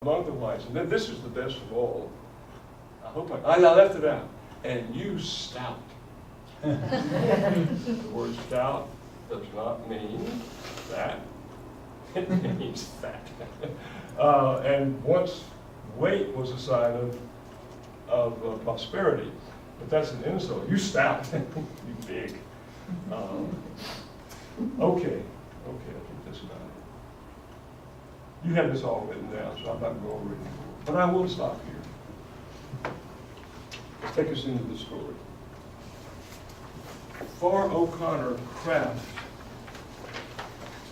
among the whites. And then this is the best of all. I left it out. And you stout. The word stout does not mean that. It means fat. And once weight was a sign of prosperity. But that's an insult. You stout. You big. Okay, I think that's about it. You have this all written down, so I'm not going to go over it anymore. But I will stop here. Let's take us into the story. For O'Connor, craft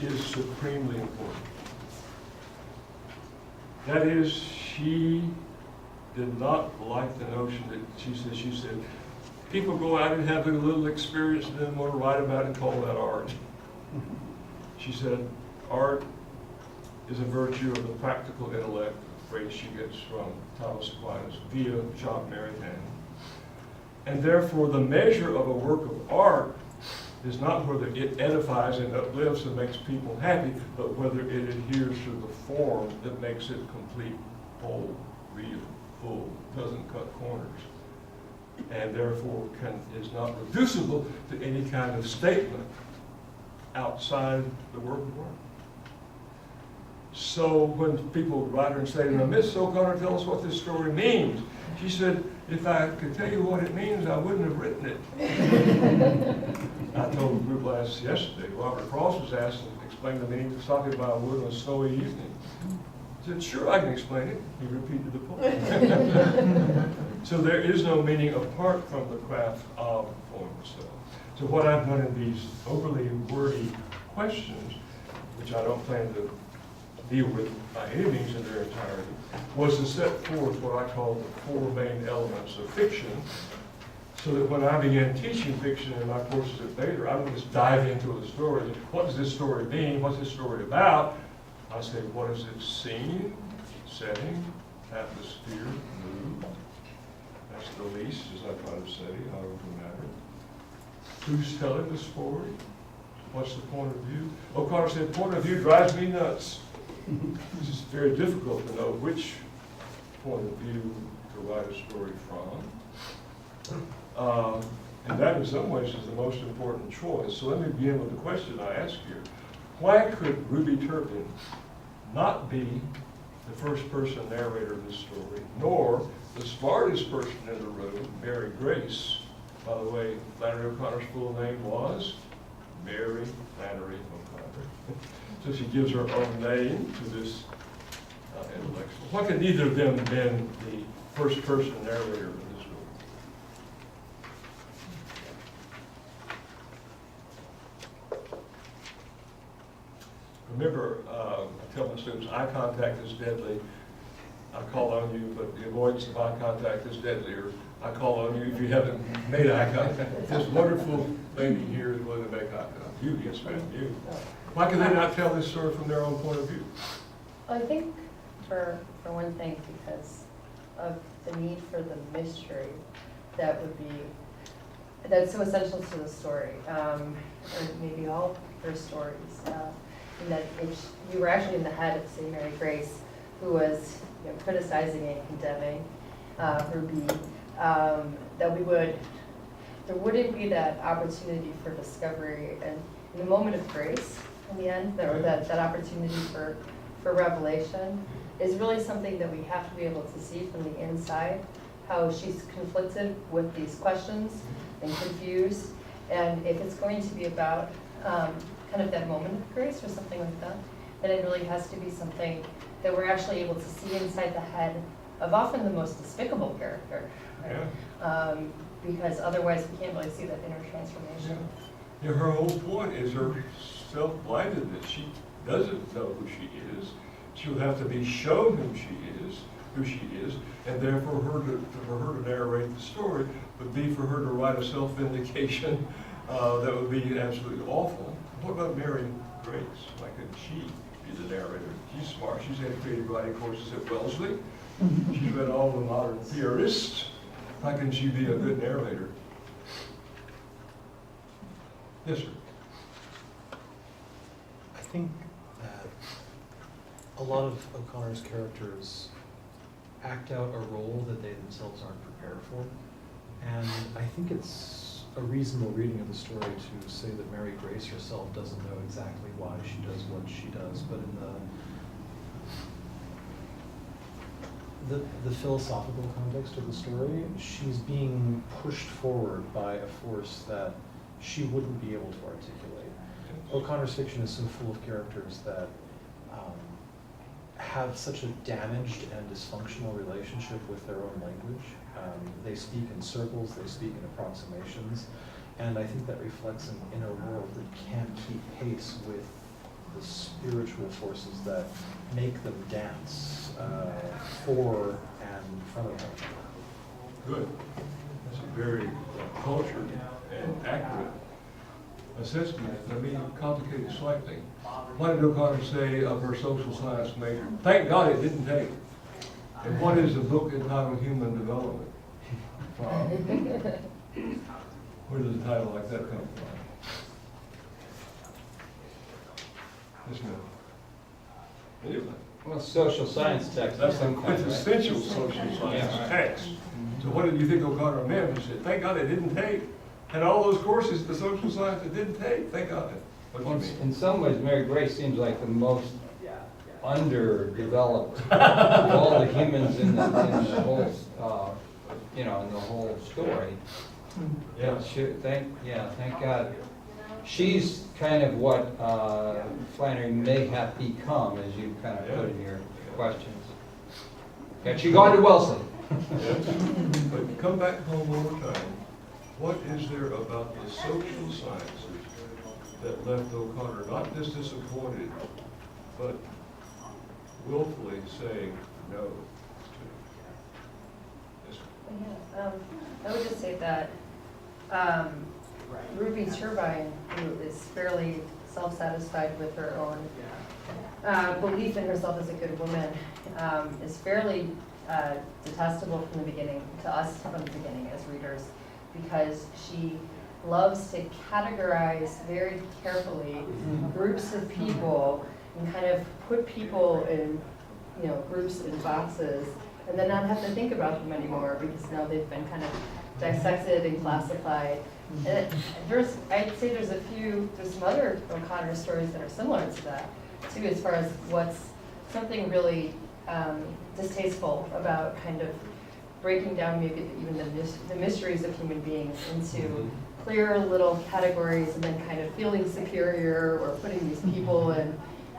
is supremely important. That is, she did not like the notion that she said, people go out and have a little experience and then want to write about it and call that art. She said, art is a virtue of the practical intellect, a phrase she gets from Thomas Aquinas via John Mary Hannon. And therefore, the measure of a work of art is not whether it edifies and uplifts and makes people happy, but whether it adheres to the form that makes it complete, whole, real, full, doesn't cut corners, and therefore is not reducible to any kind of statement outside the work of art. So when people write her and say, now, Miss O'Connor, tell us what this story means. She said, if I could tell you what it means, I wouldn't have written it. I told the group yesterday, Robert Cross was asked to explain the meaning of stopping by a wood on a snowy evening. He said, sure, I can explain it. He repeated the poem. So there is no meaning apart from the craft of the poem itself. So what I've done in these overly wordy questions, which I don't plan to deal with by any means in their entirety, was to set forth what I call the four main elements of fiction, so that when I began teaching fiction in my courses at Baylor, I would just dive into the story. What does this story mean? What's this story about? I say, what is its scene, setting, atmosphere, mood? That's the least, as I try to say, out of the matter. Who's telling the story? What's the point of view? O'Connor said, point of view drives me nuts. It's just very difficult to know which point of view to write a story from. And that in some ways is the most important choice. So let me begin with the question I asked you. Why could Ruby Turpin not be the first person narrator of this story, nor the smartest person in the room, Mary Grace? By the way, Flannery O'Connor's full name was Mary Flannery O'Connor. So she gives her own name to this intellectual. Why could neither of them have been the first person narrator of this story? Remember, I tell my students, eye contact is deadly. I call on you, but the avoidance of eye contact is deadlier. I call on you if you haven't made eye contact. This wonderful lady here is willing to make eye contact. You, yes ma'am, you. Why can they not tell this story from their own point of view? Well, I think for one thing, because of the need for the mystery that's so essential to the story, or maybe all her stories. And that if you were actually in the head of, say, Mary Grace, who was criticizing and condemning Ruby, there wouldn't be that opportunity for discovery and in the moment of grace in the end, that opportunity for revelation is really something that we have to be able to see from the inside, how she's conflicted with these questions and confused. And if it's going to be about kind of that moment of grace or something like that, then it really has to be something that we're actually able to see inside the head of often the most despicable character. Right? Yeah. Because otherwise we can't really see that inner transformation. Yeah. Her whole point is her self-blindedness. She doesn't know who she is. She will have to be shown who she is, and therefore for her to narrate the story would be for her to write a self-vindication that would be absolutely awful. What about Mary Grace? Why couldn't she be the narrator? She's smart. She's had creative writing courses at Wellesley. She's read all the modern theorists. Why can she be a good narrator? Yes, sir. I think that a lot of O'Connor's characters act out a role that they themselves aren't prepared for. And I think it's a reasonable reading of the story to say that Mary Grace herself doesn't know exactly why she does what she does, but in the philosophical context of the story, she's being pushed forward by a force that she wouldn't be able to articulate. O'Connor's fiction is so full of characters that have such a damaged and dysfunctional relationship with their own language. They speak in circles, they speak in approximations, and I think that reflects an inner world that can't keep pace with the spiritual forces that make them dance for and from them. Good. That's a very cultured and accurate assessment. Let me complicate it slightly. What did O'Connor say of her social science major? Thank God it didn't take. And what is the book entitled Human Development from? Where does a title like that come from? Yes, ma'am. Anyway. Well, social science text. That's the quintessential social science text. So what did you think O'Connor meant when she said, thank God it didn't take? And all those courses, the social science it didn't take, thank God. What do you mean? In some ways, Mary Grace seems like the most underdeveloped of all the humans in the whole, in the whole story. Yeah. Thank God. She's kind of what Flannery may have become, as you kind of put in your questions. And she gone to Wilson. Yes. But come back home one more time. What is there about the social sciences that left O'Connor not just disappointed, but willfully saying no to? Yes. I would just say that Ruby Turbine, who is fairly self-satisfied with her own belief in herself as a good woman, is fairly detestable from the beginning, to us from the beginning as readers, because she loves to categorize very carefully groups of people and kind of put people in, groups and boxes, and then not have to think about them anymore because now they've been kind of dissected and classified. And I'd say there's some other O'Connor stories that are similar to that too, as far as what's something really distasteful about kind of breaking down maybe even the mysteries of human beings into clear little categories and then kind of feeling superior or putting these people in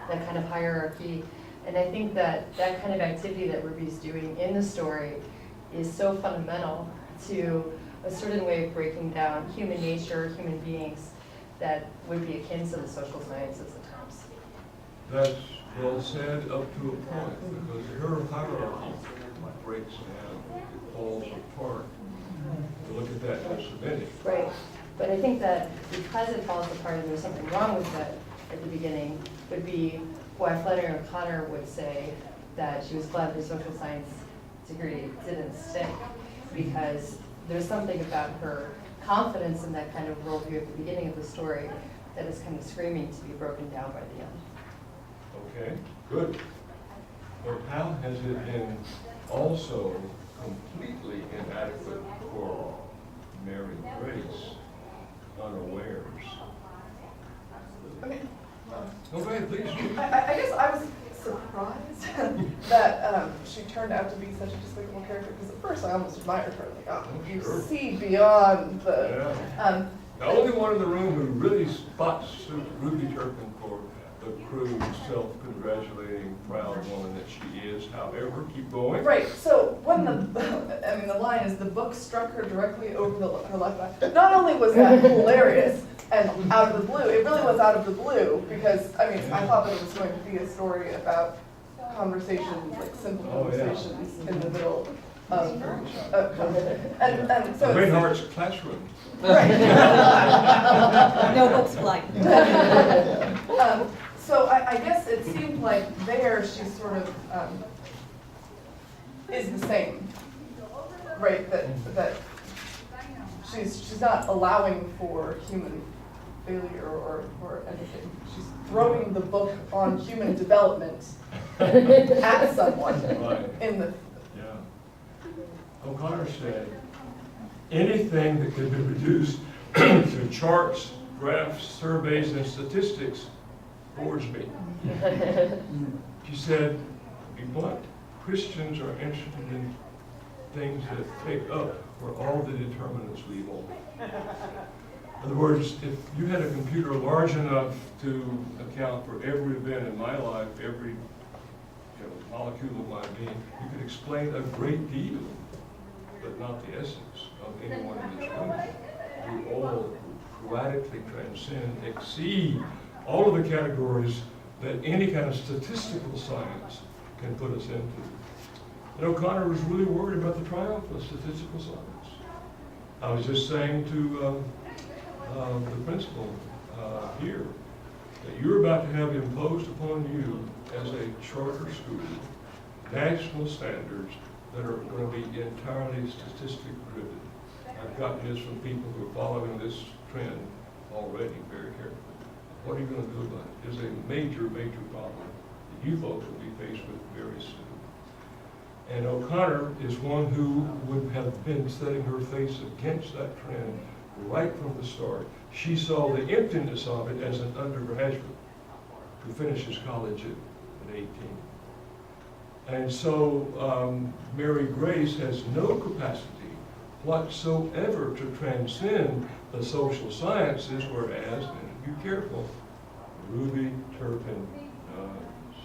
that kind of hierarchy. And I think that that kind of activity that Ruby's doing in the story is so fundamental to a certain way of breaking down human nature, human beings, that would be akin to the social sciences at times. That's well said up to a point, because her hierarchy breaks down, it falls apart. To look at that just a minute. Right, but I think that because it falls apart and there's something wrong with that at the beginning, would be why Flannery O'Connor would say that she was glad her social science degree didn't stick, because there's something about her confidence in that kind of worldview at the beginning of the story that is kind of screaming to be broken down by the end. Okay, good. But how has it been also completely inadequate for Mary Grace unawares? Okay. Go ahead, please. I guess I was surprised that she turned out to be such a despicable character, because at first I almost admired her. Like, oh, you Sure. see beyond the. Yeah. The only one in the room who really spots Ruby Turpin for the crude, self-congratulating, proud woman that she is. However, keep going. Right. So when the line is, the book struck her directly over her left eye. Not only was that hilarious and out of the blue, it really was out of the blue, because I thought that it was going to be a story about conversations, like simple conversations in the middle of and so Reinhardt's classroom. right. No books fly. So I guess it seemed like there she sort of is the same, right? That she's not allowing for human failure or anything. She's throwing the book on human development at someone Right. in the, Yeah. O'Connor said, anything that can be reduced to charts, graphs, surveys, and statistics bores me. She said, to be blunt, Christians are interested in things that take up where all the determinants leave off. In other words, if you had a computer large enough to account for every event in my life, every molecule of my being, you could explain a great deal, but not the essence of anyone in this room. We all radically transcend, exceed all of the categories that any kind of statistical science can put us into. And O'Connor was really worried about the triumph of statistical science. I was just saying to the principal here that you're about to have imposed upon you as a charter school national standards that are going to be entirely statistic driven. I've gotten this from people who are following this trend already very carefully. What are you going to do about it? It's a major, major problem that you folks will be faced with very soon. And O'Connor is one who would have been setting her face against that trend right from the start. She saw the emptiness of it as an undergraduate who finishes college at 18. And so Mary Grace has no capacity whatsoever to transcend the social sciences, whereas, and be careful, Ruby Turpin does.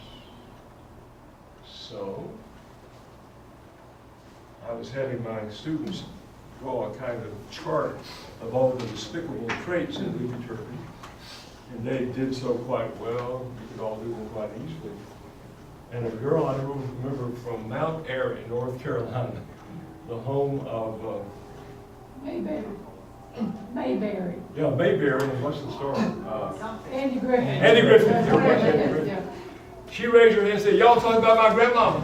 So, I was having my students draw a kind of chart of all the despicable traits in Ruby Turpin, and they did so quite well. You could all do them quite easily. And a girl I remember from Mount Airy, North Carolina, the home of Mayberry. Mayberry. yeah, Mayberry, and what's the story? Andy Griffin. Andy Griffin. You're right, Andy Yeah, Griffin. yeah. She raised her hand and said, "Y'all talking about my grandmama."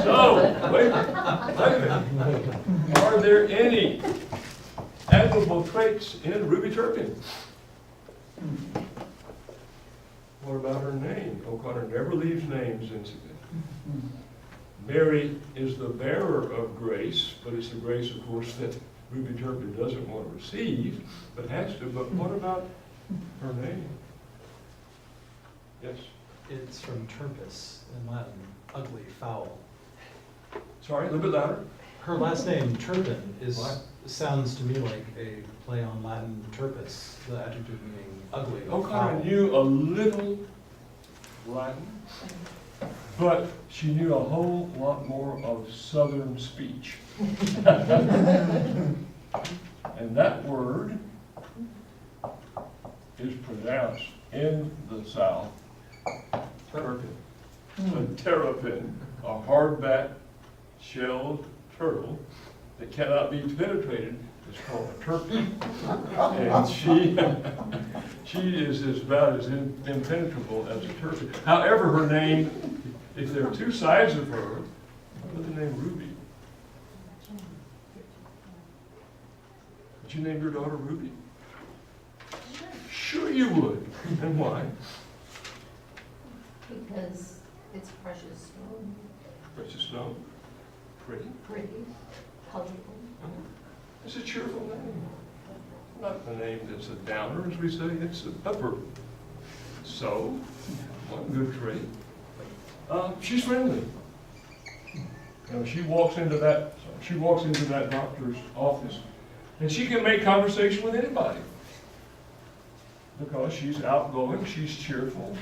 So, wait a minute. Are there any admirable traits in Ruby Turpin? What about her name? O'Connor never leaves names insignificant. Mary is the bearer of grace, but it's a grace, of course, that Ruby Turpin doesn't want to receive, but has to. But what about her name? Yes? It's from turpis in Latin, ugly, foul. Sorry, a little bit louder. Her last name, Turpin, What? sounds to me like a play on Latin turpis, the adjective meaning ugly or O'Connor foul. knew a little Latin, but she knew a whole lot more of Southern speech. And that word is pronounced in the South, terrapin. A terrapin, a hardback shelled turtle that cannot be penetrated, is called a turpin. And she is about as impenetrable as a turpin. However, her name, if there are two sides of her, what the name Ruby? Would you name your daughter Ruby? Sure you would. And why? Because it's precious stone, Precious stone. Pretty. pretty, colorful. It's a cheerful name. Not a name that's a downer, as we say, it's a upper. So, one good trait. She's friendly. You know, she walks into that doctor's office, and she can make conversation with anybody. Because she's outgoing, she's cheerful,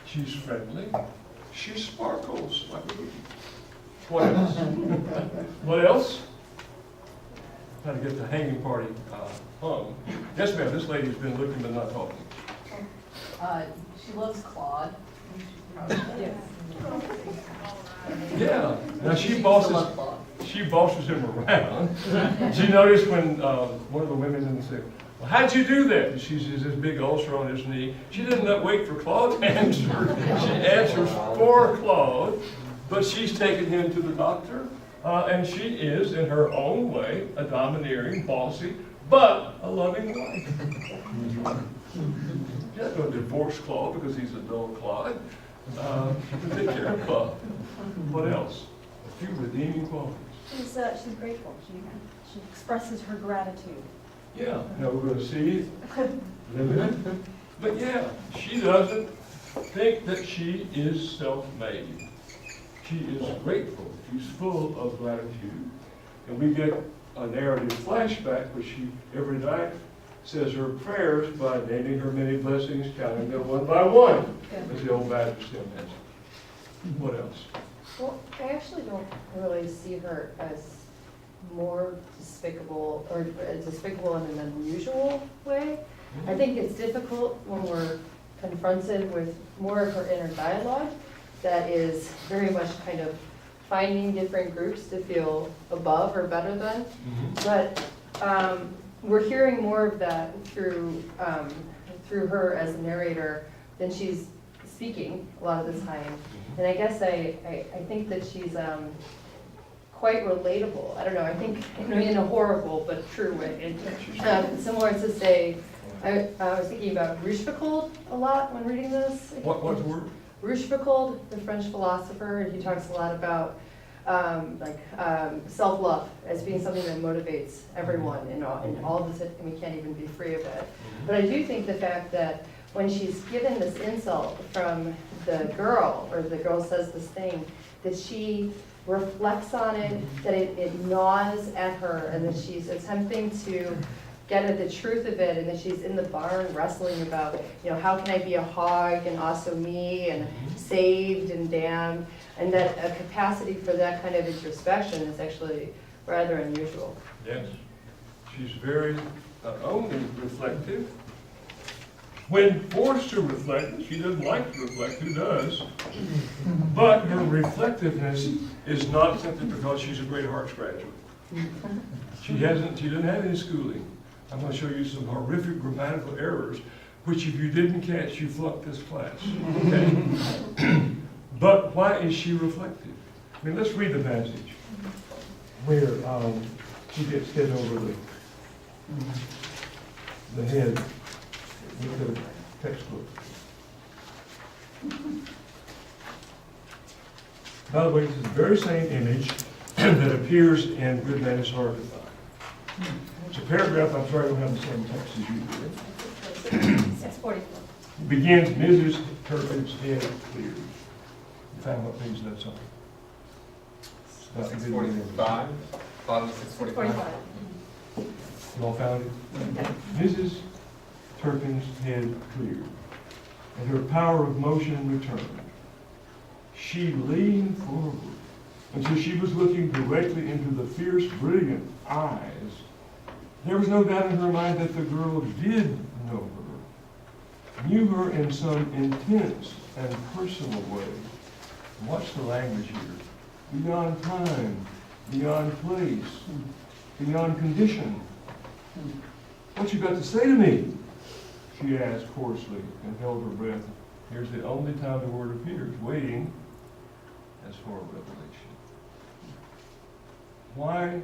she's friendly, she sparkles like a ruby. What else? What else? Trying to get the hanging party hung. Yes, ma'am, this lady's been looking but not talking. she loves Claude. Yeah, now she She bosses loves Claude. him around. She noticed when one of the women in the said, "Well, how'd you do that?" And she sees this big ulcer on his knee. She didn't wait for Claude to answer. She answers for Claude, but she's taken him to the doctor, and she is, in her own way, a domineering, bossy, but a loving wife. There's no divorce clause because he's a dull clod. Take care of Claude. What else? A few redeeming qualities. She's grateful. She expresses her gratitude. Yeah, now we're going to see limited. But yeah, she doesn't think that she is self-made. She is grateful. She's full of gratitude. And we get a narrative flashback where she, every night, says her prayers by naming her many blessings, counting them one by one, as the old Baptist hymn has it. What else? Well, I actually don't really see her as more despicable, or despicable in an unusual way. I think it's difficult when we're confronted with more of her inner dialogue that is very much kind of finding different groups to feel above or better than. But we're hearing more of that through her as a narrator than she's speaking a lot of the time. And I guess I think that she's quite relatable. I don't know, I think in a horrible but true way. Similar to say, I was thinking about Rochefoucauld a lot when reading this. What's the word? Rochefoucauld, the French philosopher, and he talks a lot about self-love as being something that motivates everyone in all of this, and we can't even be free of it. But I do think the fact that when she's given this insult from the girl, or the girl says this thing, that she reflects on it, that it gnaws at her, and that she's attempting to get at the truth of it, and that she's in the barn wrestling about, how can I be a hog and also me, and saved and damned, and that a capacity for that kind of introspection is actually rather unusual. Yes. She's very not only reflective, when forced to reflect, she doesn't like to reflect, who does? But her reflectiveness is not simply because she's a great Harts graduate. She doesn't have any schooling. I'm going to show you some horrific grammatical errors, which if you didn't catch, you flunked this class. Okay? But why is she reflective? I mean, let's read the passage where she gets hit over the head with the textbook. By the way, this is the very same image that appears in Good Man is Hard to Find. It's a paragraph, I'm sorry I don't have the same text as you do. 644. It begins, Mrs. Turpin's head cleared. You found what page that's on? 645, bottom of 645. You all found it? Mrs. Turpin's head cleared, and her power of motion returned. She leaned forward until she was looking directly into the fierce, brilliant eyes. There was no doubt in her mind that the girl did know her, knew her in some intense and personal way. Watch the language here. Beyond time, beyond place, beyond condition. What you got to say to me? She asked hoarsely and held her breath. Here's the only time the word appears, waiting as for a revelation. Why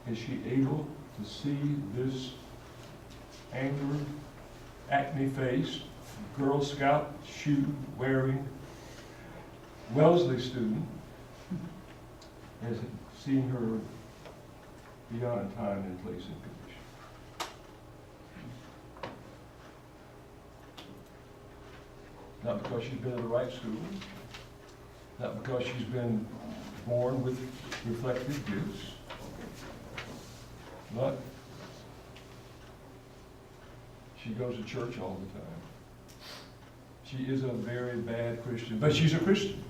is she able to see this angular, acne-faced, Girl Scout shoe wearing Wellesley student as seeing her beyond time and place and condition? Not because she's been in the right school, not because she's been born with reflective gifts, but she goes to church all the time. She is a very bad Christian, but she's a Christian.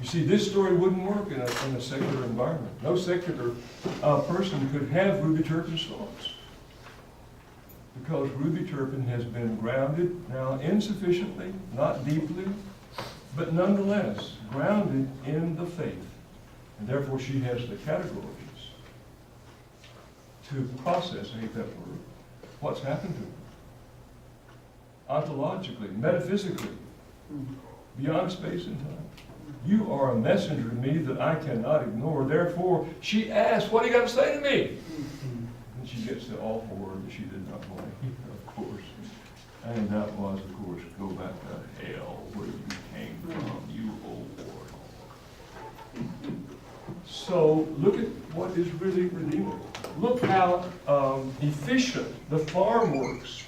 You see, this story wouldn't work in a secular environment. No secular person could have Ruby Turpin's thoughts, because Ruby Turpin has been grounded, now insufficiently, not deeply, but nonetheless grounded in the faith. And therefore she has the categories to process, I hate that word, what's happened to her. Ontologically, metaphysically, beyond space and time. You are a messenger to me that I cannot ignore. Therefore, she asks, what do you got to say to me? And she gets the awful word that she did not want to hear, of course. And that was, of course, go back to hell where you came from, you old warthog. So look at what is really redeemable. Look how efficient the farm works.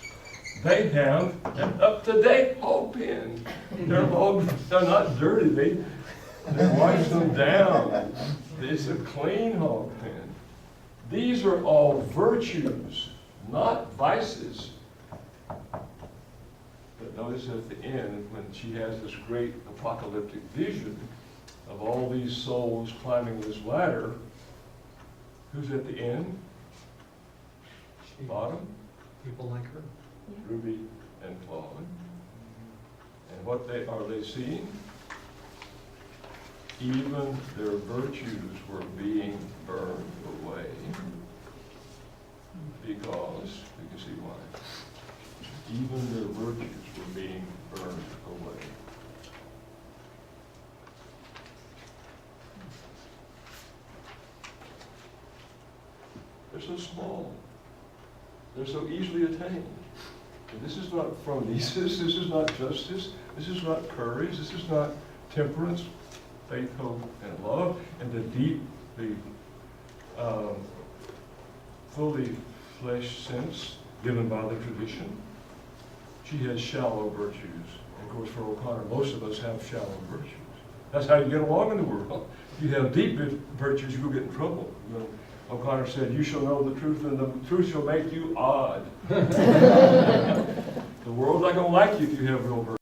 They have an up-to-date hog pen. Their hogs are not dirty. They wash them down. It's a clean hog pen. These are all virtues, not vices. But notice at the end, when she has this great apocalyptic vision of all these souls climbing this ladder, who's at the end? Bottom? People like her. Ruby and Claude. And what are they seeing? Even their virtues were being burned away, because, you can see why, even their virtues were being burned away. They're so small. They're so easily attained. And this is not phronesis, this is not justice, this is not courage, this is not temperance, faith, hope, and love, and the deep, the fully flesh sense given by the tradition. She has shallow virtues. And of course, for O'Connor, most of us have shallow virtues. That's how you get along in the world. If you have deep virtues, you'll get in trouble. You know, O'Connor said, "You shall know the truth, and the truth shall make you odd." The world's not going to like you if you have real virtues.